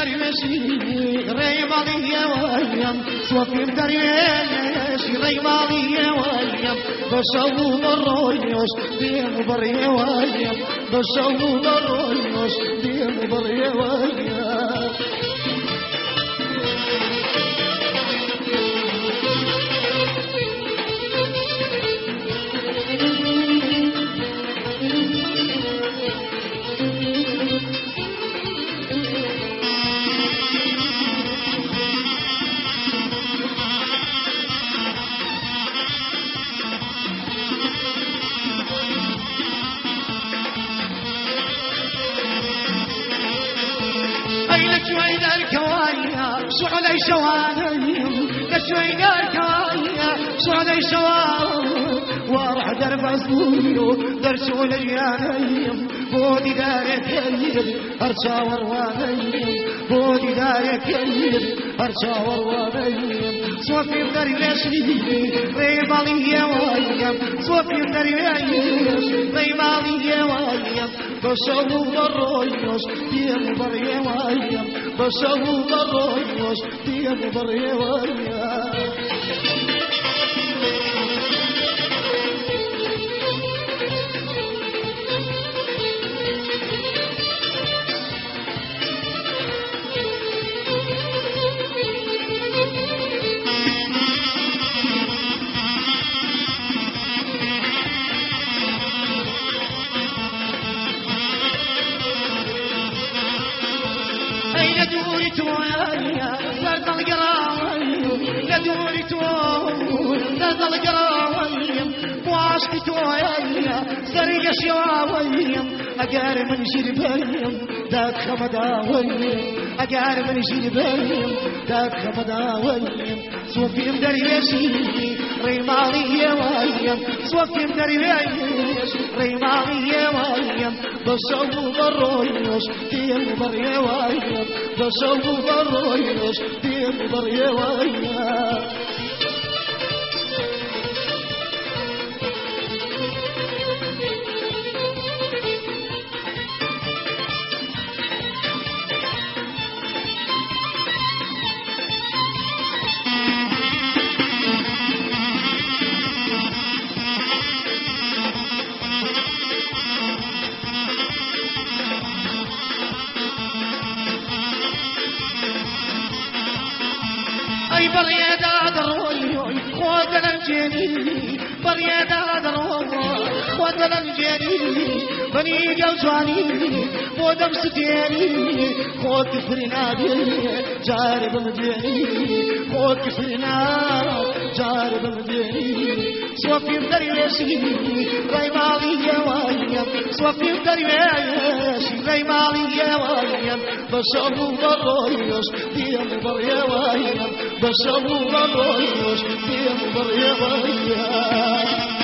درويشي ريمالي يا ويم صوفي درويشي ريمالي يا ويم بشوف الرويوش ديم بري ويم بشوف الرويوش ديم بري ويم لشوينا الكوايا شعلي شوانيهم لشوينا الكوايا شعلي شوانيهم وارح درب عصويو درسوا لجيانيهم بودي داية كليل هرشا وروانيهم بودي داية كليل هرشا وروانيهم صوفي بدري لشريني ريمالي يا وايم صوفي بدري لشريني ريمالي يا وايم بشوف الرويوش ديم بري وايم بشوف الرويوش ديم بري وايم لدوري توايا زرد القراوي لدوري توايا زرد القراوي وعشق توايا سرق شواوي أقار من شربين داك خمداوي أقار من شربين داك خمداوي صوفي مدريشي ريمالي يا وايم صوفي مدريش ريمالي يا وايم بشوف الرويوش ديم بري وايم بشوف الرويوش ديم بري وايم أي بريادة دروي خود الجني بريادة دروي خود الجني بني جوزاني مودم ستيني خود كفرنادي جارب مديني خود كفرنا جارب مديني صوفي بدريشي ريمالي يا وايم صوفي بدريشي ريمالي يا وايم بشوف الرويوش ديم بري وايم بشوف الرويوش ديم بري وايم